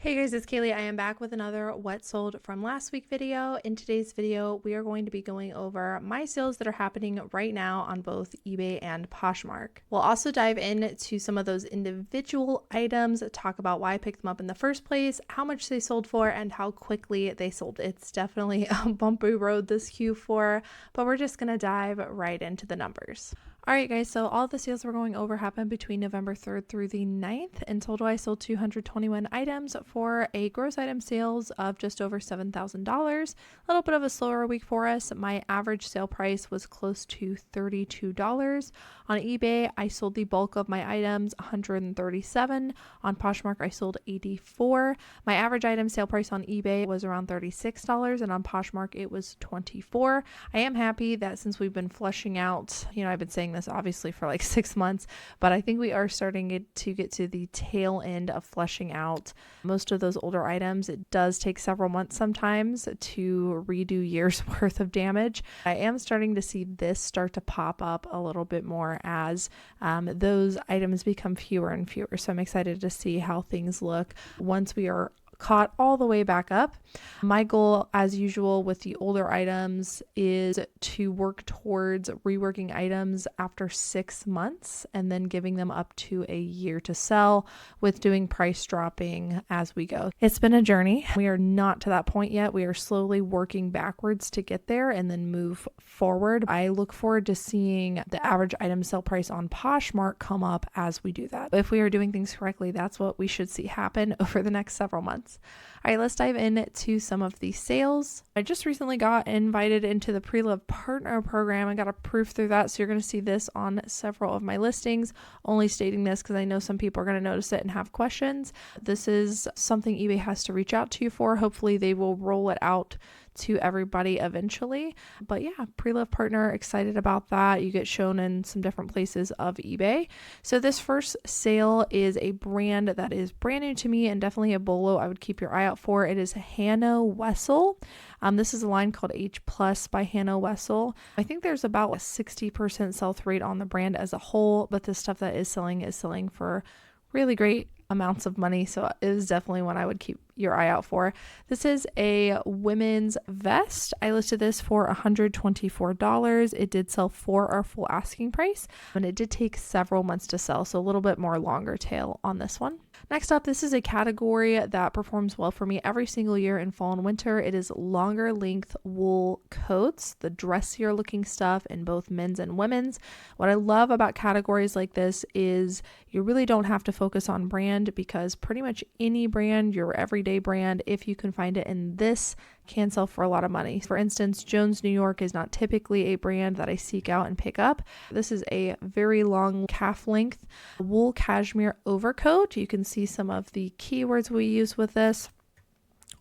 Hey guys, it's Cayley. I am back with another what sold from last week video. In today's video, we are going to be going over my sales that are happening right now on both eBay and Poshmark. We'll also dive into some of those individual items, talk about why I picked them up in the first place, how much they sold for, and how quickly they sold. It's definitely a bumpy road this Q4, but we're just going to dive right into the numbers. All right, guys, so all the sales we're going over happened between November 3rd through the 9th. In total, I sold 221 items for a gross item sales of just over $7,000. A little bit of a slower week for us. My average sale price was close to $32. On eBay, I sold the bulk of my items, 137. On Poshmark, I sold 84. My average item sale price on eBay was around $36, and on Poshmark, it was 24. I am happy that since we've been flushing out, I've been saying this obviously for like 6 months, but I think we are starting to get to the tail end of flushing out most of those older items. It does take several months sometimes to redo years worth of damage. I am starting to see this start to pop up a little bit more as those items become fewer and fewer. So I'm excited to see how things look once we are caught all the way back up. My goal, as usual with the older items, is to work towards reworking items after 6 months and then giving them up to a year to sell, with doing price dropping as we go. It's been a journey. We are not to that point yet. We are slowly working backwards to get there and then move forward. I look forward to seeing the average item sale price on Poshmark come up as we do that. If we are doing things correctly, that's what we should see happen over the next several months. All right, let's dive into some of the sales. I just recently got invited into the Pre-Loved Partner program. I got approved through that, so you're going to see this on several of my listings. Only stating this because I know some people are going to notice it and have questions. This is something eBay has to reach out to you for. Hopefully they will roll it out to everybody eventually. But yeah, Pre-Loved Partner, excited about that. You get shown in some different places of eBay. So this first sale is a brand that is brand new to me and definitely a bolo I would keep your eye out for. It is Hanno Wessel. This is a line called H Plus by Hanno Wessel. I think there's about a 60% sell-through rate on the brand as a whole, but the stuff that is selling for really great amounts of money. So it is definitely one I would keep your eye out for. This is a women's vest. I listed this for $124. It did sell for our full asking price, and it did take several months to sell, so a little bit more longer tail on this one. Next up, this is a category that performs well for me every single year in fall and winter. It is longer length wool coats, the dressier looking stuff in both men's and women's. What I love about categories like this is you really don't have to focus on brand, because pretty much any brand, your everyday brand, if you can find it in this, can sell for a lot of money. For instance, Jones New York is not typically a brand that I seek out and pick up. This is a very long calf length wool cashmere overcoat. You can see some of the keywords we use with this.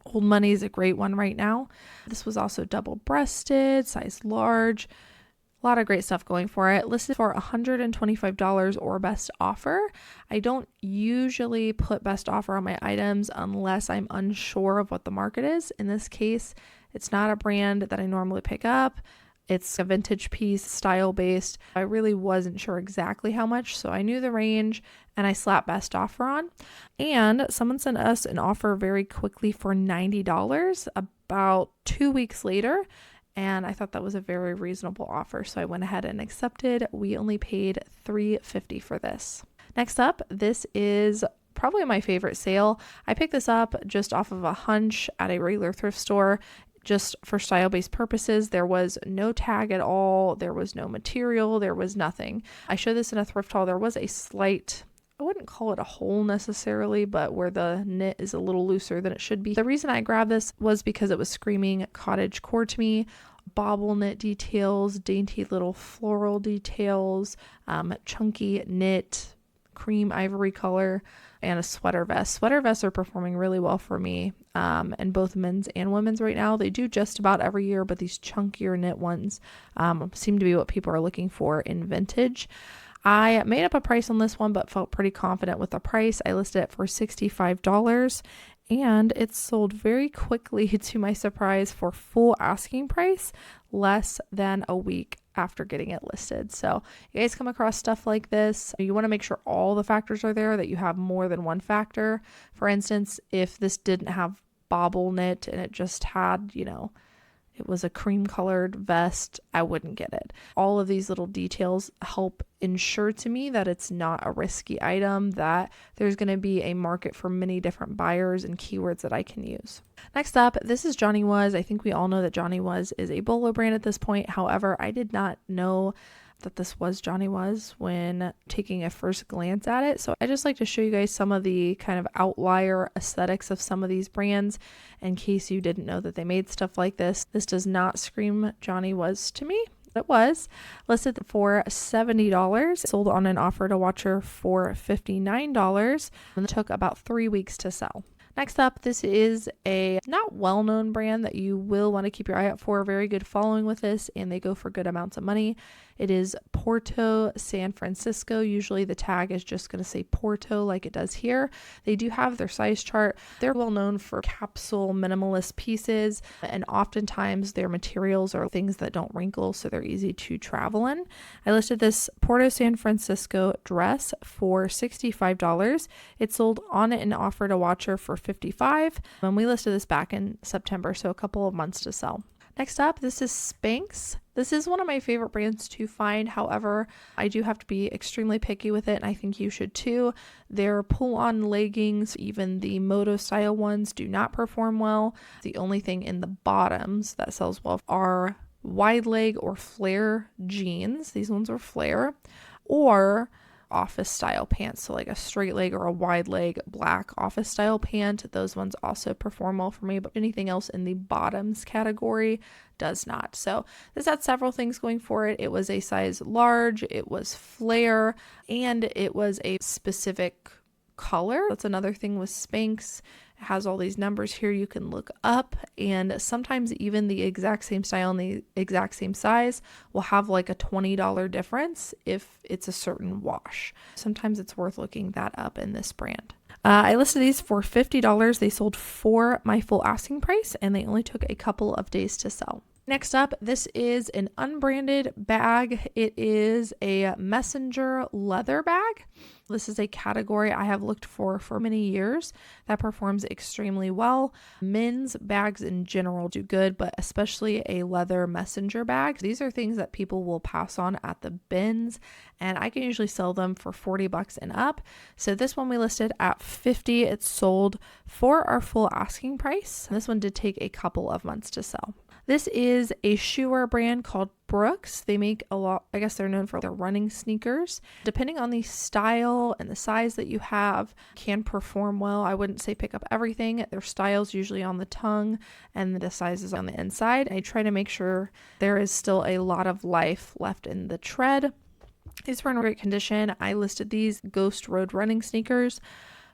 Old Money is a great one right now. This was also double breasted, size large. A lot of great stuff going for it. Listed for $125 or best offer. I don't usually put best offer on my items unless I'm unsure of what the market is. In this case, it's not a brand that I normally pick up. It's a vintage piece, style based. I really wasn't sure exactly how much, so I knew the range and I slapped best offer on. And someone sent us an offer very quickly for $90 about 2 weeks later. And I thought that was a very reasonable offer, so I went ahead and accepted. We only paid $350 for this. Next up, this is probably my favorite sale. I picked this up just off of a hunch at a regular thrift store, just for style-based purposes. There was no tag at all. There was no material. There was nothing. I showed this in a thrift haul. There was a slight, I wouldn't call it a hole necessarily, but where the knit is a little looser than it should be. The reason I grabbed this was because it was screaming cottagecore to me. Bobble knit details, dainty little floral details, chunky knit, cream ivory color, and a sweater vest. Sweater vests are performing really well for me, and both men's and women's right now. They do just about every year, but these chunkier knit ones seem to be what people are looking for in vintage. I made up a price on this one, but felt pretty confident with the price. I listed it for $65, and it sold very quickly to my surprise for full asking price, less than a week after getting it listed. So you guys come across stuff like this, you want to make sure all the factors are there, that you have more than one factor. For instance, if this didn't have bobble knit and it just had, it was a cream colored vest, I wouldn't get it. All of these little details help ensure to me that it's not a risky item, that there's going to be a market for many different buyers and keywords that I can use. Next up, this is Johnny Was. I think we all know that Johnny Was is a bolo brand at this point. However, I did not know that this was Johnny Was when taking a first glance at it. So I just like to show you guys some of the kind of outlier aesthetics of some of these brands in case you didn't know that they made stuff like this. This does not scream Johnny Was to me. It was listed for $70, sold on an offer to watcher for $59, and it took about 3 weeks to sell. Next up, this is a not well-known brand that you will want to keep your eye out for. Very good following with this, and they go for good amounts of money. It is Porto San Francisco. Usually the tag is just going to say Porto like it does here. They do have their size chart. They're well known for capsule minimalist pieces, and oftentimes their materials are things that don't wrinkle, so they're easy to travel in. I listed this Porto San Francisco dress for $65. It sold on an offer to watcher for $55, and we listed this back in September, so a couple of months to sell. Next up, this is Spanx. This is one of my favorite brands to find. However, I do have to be extremely picky with it, and I think you should too. Their pull-on leggings, even the moto style ones, do not perform well. The only thing in the bottoms that sells well are wide leg or flare jeans. These ones are flare, or office style pants, so like a straight leg or a wide leg black office style pant. Those ones also perform well for me, but anything else in the bottoms category does not. So this had several things going for it. It was a size large, it was flare, and it was a specific color. That's another thing with Spanx. It has all these numbers here you can look up, and sometimes even the exact same style and the exact same size will have like a $20 difference if it's a certain wash. Sometimes it's worth looking that up in this brand. I listed these for $50. They sold for my full asking price, and they only took a couple of days to sell. Next up, this is an unbranded bag. It is a messenger leather bag. This is a category I have looked for many years that performs extremely well. Men's bags in general do good, but especially a leather messenger bag. These are things that people will pass on at the bins, and I can usually sell them for $40 and up. So this one we listed at $50. It's sold for our full asking price. This one did take a couple of months to sell. This is a shoewear brand called Brooks. They make a lot, I guess they're known for their running sneakers. Depending on the style and the size that you have, can perform well. I wouldn't say pick up everything. Their style's usually on the tongue and the size is on the inside. I try to make sure there is still a lot of life left in the tread. These were in great condition. I listed these Ghost Road running sneakers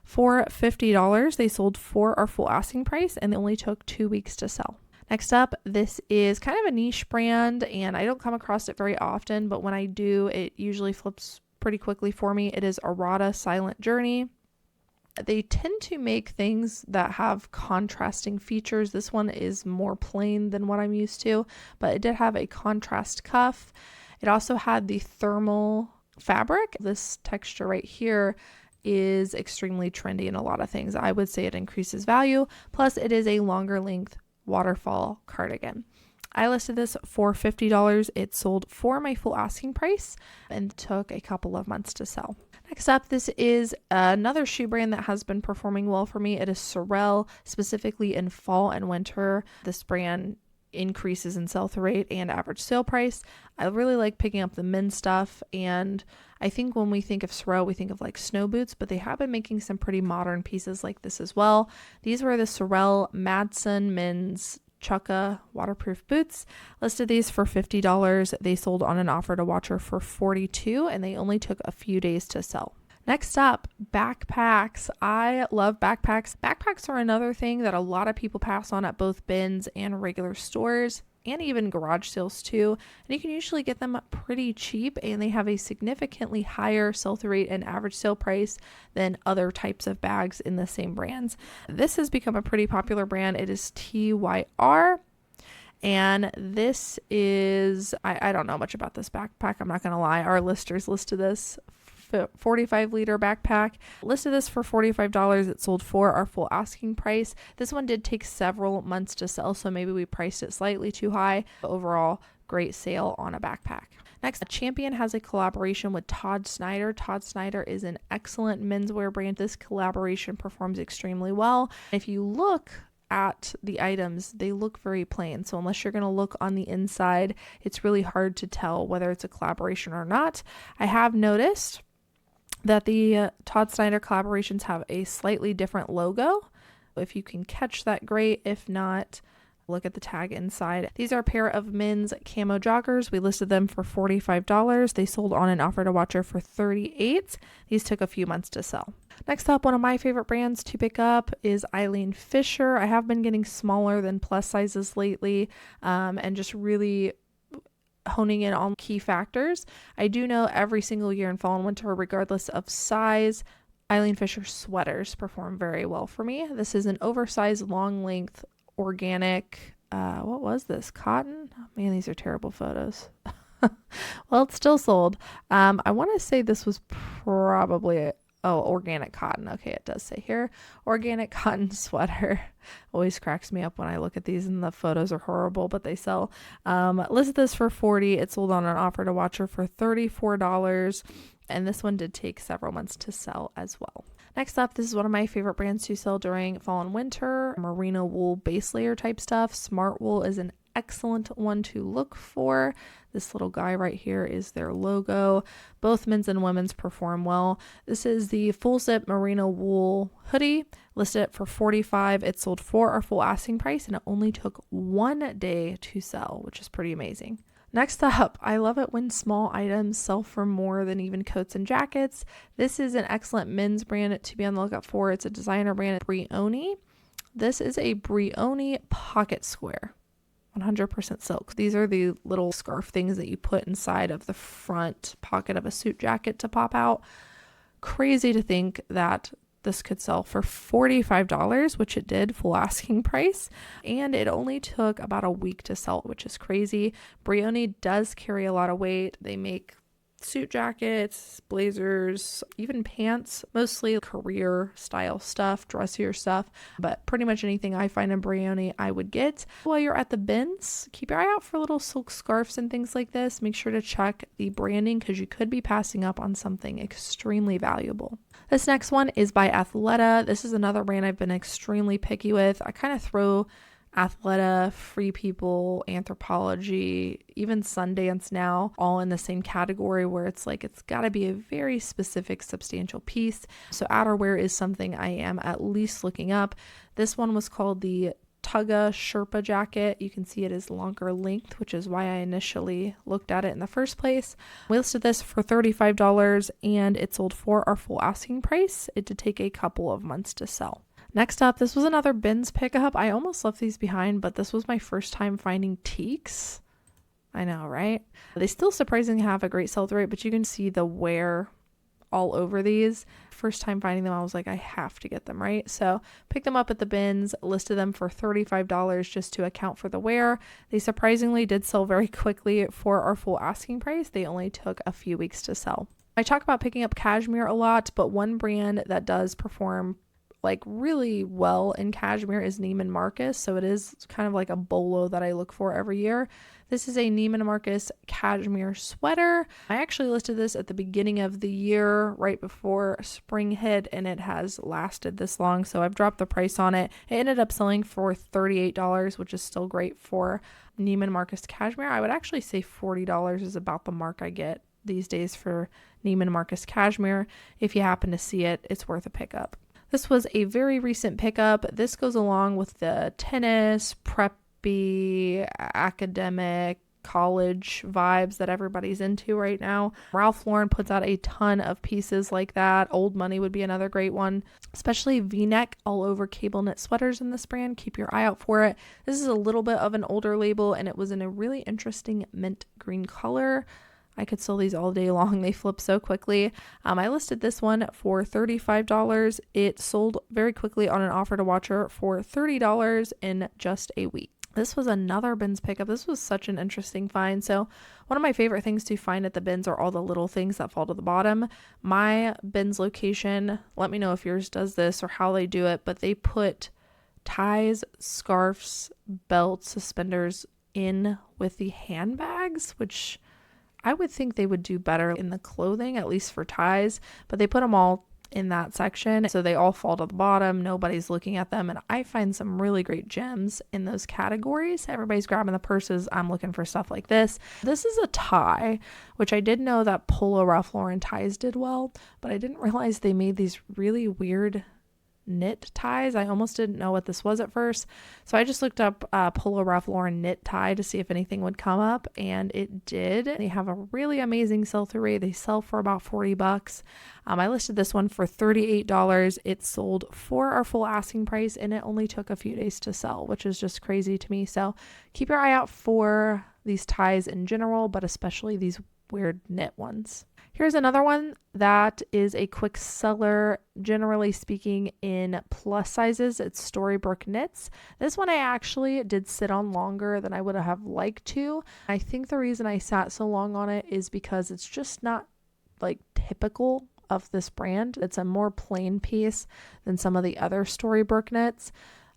for $50. They sold for our full asking price, and they only took 2 weeks to sell. Next up, this is kind of a niche brand, and I don't come across it very often, but when I do, it usually flips pretty quickly for me. It is Arata Silent Journey. They tend to make things that have contrasting features. This one is more plain than what I'm used to, but it did have a contrast cuff. It also had the thermal fabric. This texture right here is extremely trendy in a lot of things. I would say it increases value. Plus, it is a longer length waterfall cardigan. I listed this for $50. It sold for my full asking price and took a couple of months to sell. Next up, this is another shoe brand that has been performing well for me. It is Sorel, specifically in fall and winter. This brand increases in sell-through rate and average sale price. I really like picking up the men's stuff, and I think when we think of Sorel, we think of like snow boots, but they have been making some pretty modern pieces like this as well. These were the Sorel Madsen men's Chukka waterproof boots. Listed these for $50. They sold on an offer to watcher for $42, and they only took a few days to sell. Next up, backpacks. I love backpacks. Backpacks are another thing that a lot of people pass on at both bins and regular stores, and even garage sales too. And you can usually get them pretty cheap, and they have a significantly higher sell-through rate and average sale price than other types of bags in the same brands. This has become a pretty popular brand. It is TYR. And this is, I don't know much about this backpack. I'm not going to lie. Our listers listed this 45-liter backpack. Listed this for $45. It sold for our full asking price. This one did take several months to sell, so maybe we priced it slightly too high. But overall, great sale on a backpack. Next, Champion has a collaboration with Todd Snyder. Todd Snyder is an excellent menswear brand. This collaboration performs extremely well. If you look at the items, they look very plain. So unless you're going to look on the inside, it's really hard to tell whether it's a collaboration or not. I have noticed that the Todd Snyder collaborations have a slightly different logo. If you can catch that, great. If not, look at the tag inside. These are a pair of men's camo joggers. We listed them for $45. They sold on an offer to watcher for $38. These took a few months to sell. Next up, one of my favorite brands to pick up is Elaine Fisher. I have been getting smaller than plus sizes lately, and just really honing in on key factors. I do know every single year in fall and winter, regardless of size, Elaine Fisher sweaters perform very well for me. This is an oversized, long length, organic, what was this? Cotton? Oh, man, these are terrible photos. Well, it's still sold. I want to say this was probably organic cotton. Okay, it does say here, organic cotton sweater. Always cracks me up when I look at these and the photos are horrible, but they sell. Listed this for $40. It sold on an offer to watcher for $34. And this one did take several months to sell as well. Next up, this is one of my favorite brands to sell during fall and winter, merino wool base layer type stuff. Smart Wool is an excellent one to look for. This little guy right here is their logo. Both men's and women's perform well. This is the full zip merino wool hoodie. Listed it for $45. It sold for our full asking price, and it only took 1 day to sell, which is pretty amazing. Next up, I love it when small items sell for more than even coats and jackets. This is an excellent men's brand to be on the lookout for. It's a designer brand, Brioni. This is a Brioni pocket square, 100% silk. These are the little scarf things that you put inside of the front pocket of a suit jacket to pop out. Crazy to think that this could sell for $45, which it did, full asking price, and it only took about a week to sell, which is crazy. Brioni does carry a lot of weight. They make suit jackets, blazers, even pants, mostly career style stuff, dressier stuff, but pretty much anything I find in Brioni I would get. While you're at the bins, keep your eye out for little silk scarves and things like this. Make sure to check the branding because you could be passing up on something extremely valuable. This next one is by Athleta. This is another brand I've been extremely picky with. I kind of throw Athleta, Free People, Anthropology, even Sundance now, all in the same category where it's like it's got to be a very specific, substantial piece. So outerwear is something I am at least looking up. This one was called the Tugga Sherpa jacket. You can see it is longer length, which is why I initially looked at it in the first place. We listed this for $35 and it sold for our full asking price. It did take a couple of months to sell. Next up, this was another bins pickup. I almost left these behind, but this was my first time finding teaks. I know, right? They still surprisingly have a great sell-through rate, but you can see the wear all over these. First time finding them, I was like, I have to get them, right? So picked them up at the bins, listed them for $35 just to account for the wear. They surprisingly did sell very quickly for our full asking price. They only took a few weeks to sell. I talk about picking up cashmere a lot, but one brand that does perform like really well in cashmere is Neiman Marcus. So it is kind of like a bolo that I look for every year. This is a Neiman Marcus cashmere sweater. I actually listed this at the beginning of the year, right before spring hit, and it has lasted this long. So I've dropped the price on it. It ended up selling for $38, which is still great for Neiman Marcus cashmere. I would actually say $40 is about the mark I get these days for Neiman Marcus cashmere. If you happen to see it, it's worth a pickup. This was a very recent pickup. This goes along with the tennis, preppy, academic, college vibes that everybody's into right now. Ralph Lauren puts out a ton of pieces like that. Old Money would be another great one, especially V-neck all over cable knit sweaters in this brand. Keep your eye out for it. This is a little bit of an older label and it was in a really interesting mint green color. I could sell these all day long. They flip so quickly. I listed this one for $35. It sold very quickly on an offer to watcher for $30 in just a week. This was another bins pickup. This was such an interesting find. So one of my favorite things to find at the bins are all the little things that fall to the bottom. My bins location, let me know if yours does this or how they do it, but they put ties, scarves, belts, suspenders in with the handbags, which I would think they would do better in the clothing, at least for ties, but they put them all in that section. So they all fall to the bottom. Nobody's looking at them. And I find some really great gems in those categories. Everybody's grabbing the purses. I'm looking for stuff like this. This is a tie, which I did know that Polo Ralph Lauren ties did well, but I didn't realize they made these really weird knit ties. I almost didn't know what this was at first. So I just looked up Polo Ralph Lauren knit tie to see if anything would come up, and it did. They have a really amazing sell-through rate. They sell for about $40. I listed this one for $38. It sold for our full asking price, and it only took a few days to sell, which is just crazy to me. So keep your eye out for these ties in general, but especially these weird knit ones. Here's another one that is a quick seller, generally speaking, in plus sizes. It's Storybrooke Knits. This one I actually did sit on longer than I would have liked to. I think the reason I sat so long on it is because it's just not like typical of this brand. It's a more plain piece than some of the other Storybrooke knits.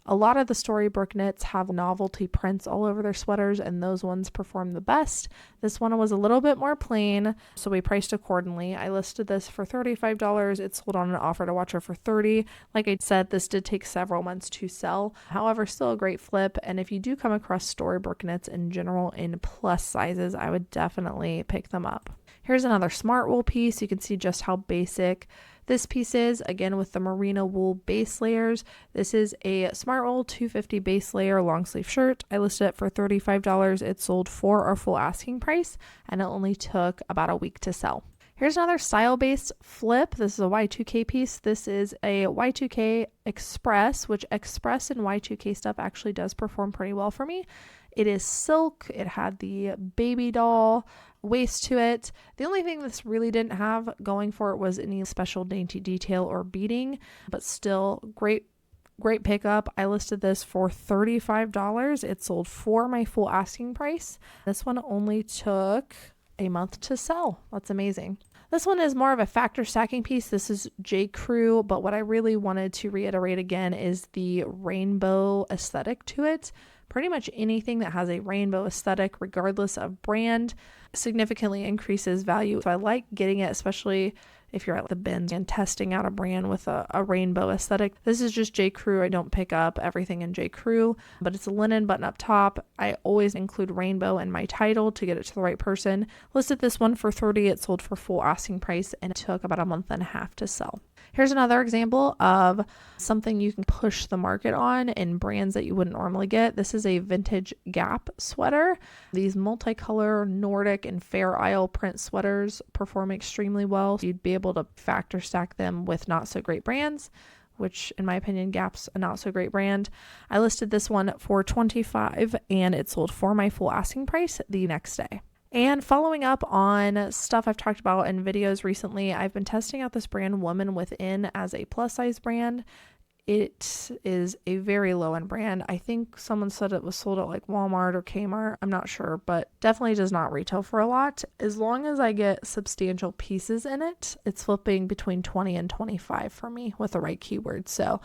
A lot of the Storybrooke knits have novelty prints all over their sweaters, and those ones perform the best. This one was a little bit more plain, so we priced accordingly. I listed this for $35. It sold on an offer to watcher for $30. Like I said, this did take several months to sell. However, still a great flip. And if you do come across Storybrooke knits in general in plus sizes, I would definitely pick them up. Here's another smart wool piece. You can see just how basic this piece is, again with the merino wool base layers. This is a smart wool 250 base layer long sleeve shirt. I listed it for $35. It sold for our full asking price, and it only took about a week to sell. Here's another style-based flip. This is a Y2K piece. This is a Y2K Express, which Express and Y2K stuff actually does perform pretty well for me. It is silk. It had the baby doll waist to it. The only thing this really didn't have going for it was any special dainty detail or beading, but still great pickup. I listed this for $35. It sold for my full asking price. This one only took a month to sell. That's amazing. This one is more of a factor stacking piece. This is J. Crew, but what I really wanted to reiterate again is the rainbow aesthetic to it. Pretty much anything that has a rainbow aesthetic, regardless of brand, significantly increases value. So I like getting it, especially if you're at the bins and testing out a brand with a rainbow aesthetic. This is just J. Crew. I don't pick up everything in J. Crew, but it's a linen button up top. I always include rainbow in my title to get it to the right person. Listed this one for $30. It sold for full asking price, and it took about a month and a half to sell. Here's another example of something you can push the market on in brands that you wouldn't normally get. This is a vintage Gap sweater. These multicolor Nordic and Fair Isle print sweaters perform extremely well. You'd be able to factor stack them with not so great brands, which in my opinion, Gap's a not so great brand. I listed this one for $25 and it sold for my full asking price the next day. And following up on stuff I've talked about in videos recently, I've been testing out this brand Woman Within as a plus size brand. It is a very low end brand. I think someone said it was sold at like Walmart or Kmart. I'm not sure, but definitely does not retail for a lot. As long as I get substantial pieces in it, it's flipping between 20 and 25 for me with the right keywords. So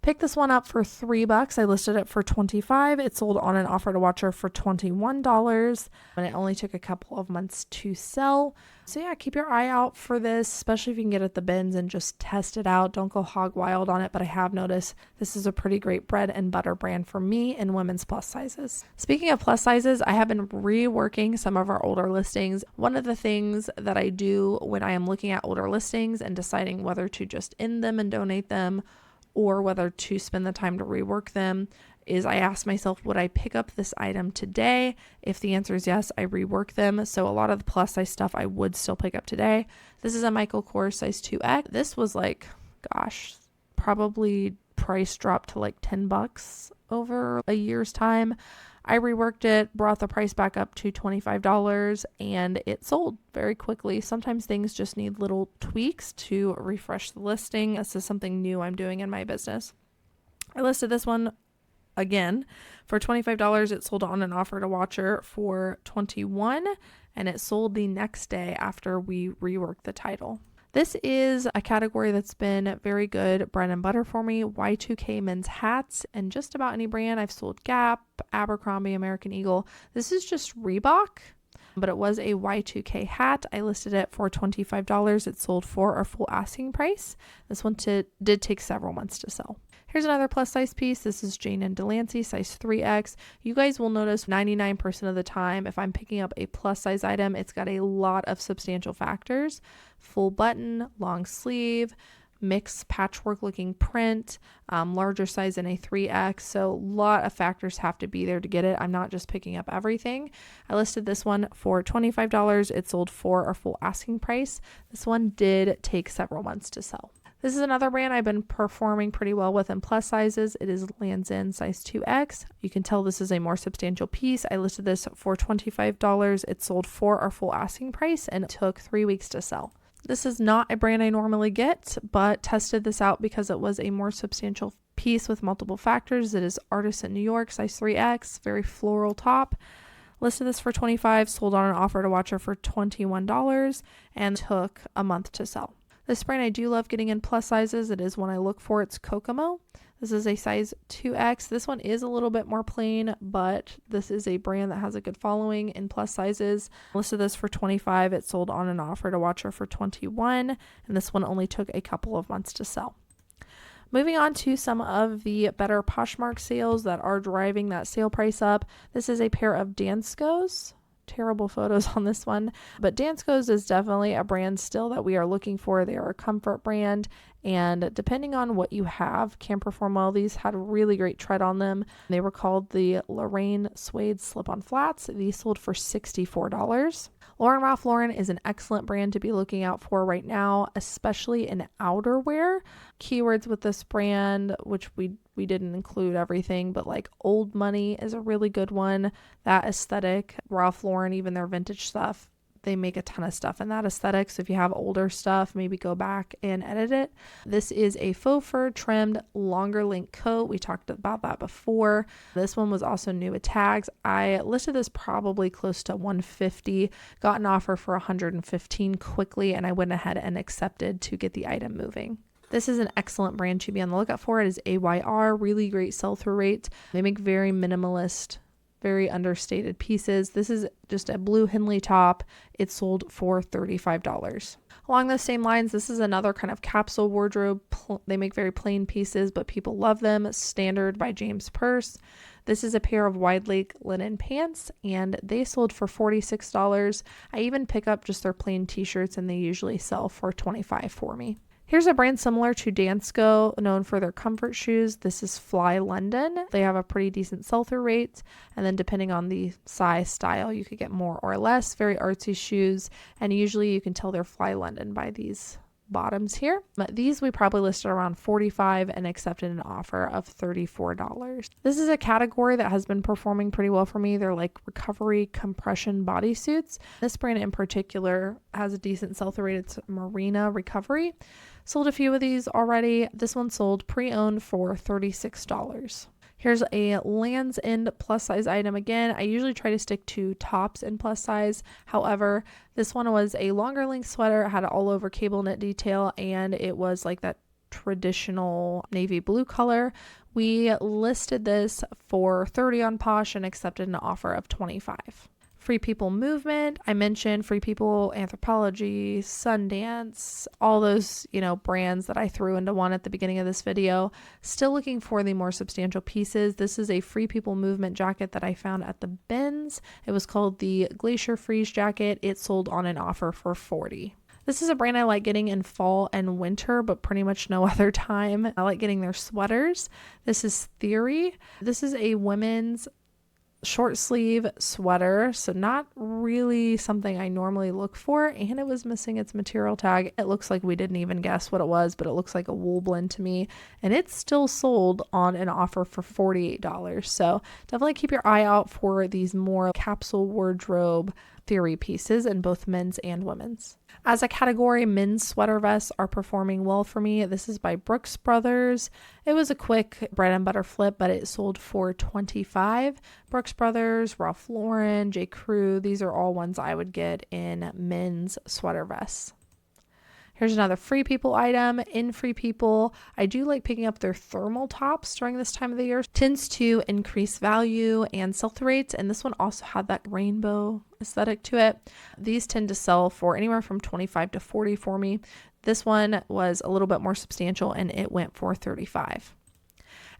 pick this one up for $3. I listed it for $25. It sold on an offer to watcher for $21, and it only took a couple of months to sell. So yeah, keep your eye out for this, especially if you can get it at the bins and just test it out. Don't go hog wild on it, but I have noticed this is a pretty great bread and butter brand for me in women's plus sizes. Speaking of plus sizes, I have been reworking some of our older listings. One of the things that I do when I am looking at older listings and deciding whether to just end them and donate them or whether to spend the time to rework them is I ask myself, would I pick up this item today? If the answer is yes, I rework them. So a lot of the plus size stuff I would still pick up today. This is a Michael Kors size 2X. This was like, gosh, probably price dropped to like $10 over a year's time. I reworked it, brought the price back up to $25, and it sold very quickly. Sometimes things just need little tweaks to refresh the listing. This is something new I'm doing in my business. I listed this one Again, for $25, it sold on an offer to watcher for $21, and it sold the next day after we reworked the title. This is a category that's been very good bread and butter for me. Y2K men's hats, and just about any brand. I've sold Gap, Abercrombie, American Eagle. This is just Reebok, but it was a Y2K hat. I listed it for $25. It sold for our full asking price. This one did take several months to sell. Here's another plus size piece. This is Jane and Delancey, size 3X. You guys will notice 99% of the time, if I'm picking up a plus size item, it's got a lot of substantial factors. Full button, long sleeve, mixed patchwork looking print, larger size in a 3X. So a lot of factors have to be there to get it. I'm not just picking up everything. I listed this one for $25. It sold for our full asking price. This one did take several months to sell. This is another brand I've been performing pretty well with in plus sizes. It is Lands' End, size 2X. You can tell this is a more substantial piece. I listed this for $25. It sold for our full asking price and it took 3 weeks to sell. This is not a brand I normally get, but tested this out because it was a more substantial piece with multiple factors. It is Artisan New York, size 3X, very floral top. Listed this for $25, sold on an offer to watcher for $21, and took a month to sell. This brand I do love getting in plus sizes. It is one I look for. It's Kokomo. This is a size 2X. This one is a little bit more plain, but this is a brand that has a good following in plus sizes. I listed this for $25. It sold on an offer to watcher for $21, and this one only took a couple of months to sell. Moving on to some of the better Poshmark sales that are driving that sale price up. This is a pair of Danskos. Terrible photos on this one, but Danskos is definitely a brand still that we are looking for. They are a comfort brand, and depending on what you have, can perform well. These had a really great tread on them. They were called the Lorraine Suede Slip-on Flats. These sold for $64. Lauren Ralph Lauren is an excellent brand to be looking out for right now, especially in outerwear. Keywords with this brand, which we didn't include everything, but like old money is a really good one. That aesthetic, Ralph Lauren, even their vintage stuff, they make a ton of stuff in that aesthetic. So if you have older stuff, maybe go back and edit it. This is a faux fur trimmed longer length coat. We talked about that before. This one was also new with tags. I listed this probably close to $150, got an offer for $115 quickly, and I went ahead and accepted to get the item moving. This is an excellent brand to be on the lookout for. It is AYR, really great sell-through rate. They make very minimalist, very understated pieces. This is just a blue Henley top. It sold for $35. Along those same lines, this is another kind of capsule wardrobe. They make very plain pieces, but people love them. Standard by James Purse. This is a pair of wide leg linen pants, and they sold for $46. I even pick up just their plain t-shirts, and they usually sell for $25 for me. Here's a brand similar to Dansko, known for their comfort shoes. This is Fly London. They have a pretty decent sell-through rate, and then depending on the size, style, you could get more or less. Very artsy shoes, and usually you can tell they're Fly London by these bottoms here. But these we probably listed around $45 and accepted an offer of $34. This is a category that has been performing pretty well for me. They're like recovery compression bodysuits. This brand in particular has a decent sell-through rate. It's Marina Recovery. Sold a few of these already. This one sold pre-owned for $36. Here's a Lands' End plus size item again. I usually try to stick to tops in plus size. However, this one was a longer length sweater. It had an all over cable knit detail, and it was like that traditional navy blue color. We listed this for $30 on Posh and accepted an offer of $25. Free People Movement, I mentioned Free People, Anthropology, Sundance, all those, brands that I threw into one at the beginning of this video. Still looking for the more substantial pieces. This is a Free People Movement jacket that I found at the bins. It was called the Glacier Freeze jacket. It sold on an offer for $40. This is a brand I like getting in fall and winter, but pretty much no other time. I like getting their sweaters. This is Theory. This is a women's short sleeve sweater, so not really something I normally look for, and it was missing its material tag. It looks like we didn't even guess what it was, but it looks like a wool blend to me, and it's still sold on an offer for $48. So definitely keep your eye out for these more capsule wardrobe Theory pieces in both men's and women's. As a category, men's sweater vests are performing well for me. This is by Brooks Brothers. It was a quick bread and butter flip, but it sold for $25. Brooks Brothers, Ralph Lauren, J. Crew, these are all ones I would get in men's sweater vests. Here's another Free People item. In Free People, I do like picking up their thermal tops during this time of the year. Tends to increase value and sell-through rates, and this one also had that rainbow aesthetic to it. These tend to sell for anywhere from $25 to $40 for me. This one was a little bit more substantial, and it went for $35.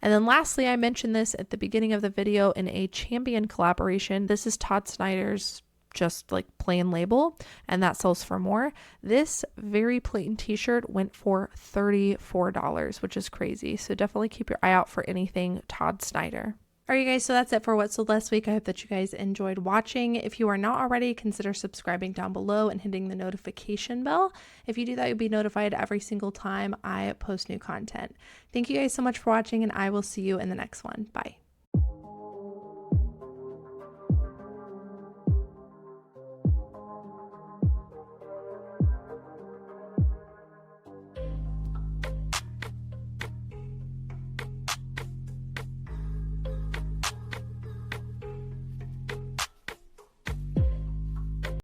And then lastly, I mentioned this at the beginning of the video in a Champion collaboration. This is Todd Snyder's just like plain label, and that sells for more. This very plain t-shirt went for $34, which is crazy. So definitely keep your eye out for anything Todd Snyder. All right, you guys, so that's it for what sold last week. I hope that you guys enjoyed watching. If you are not already, consider subscribing down below and hitting the notification bell. If you do that, you'll be notified every single time I post new content. Thank you guys so much for watching, and I will see you in the next one. Bye.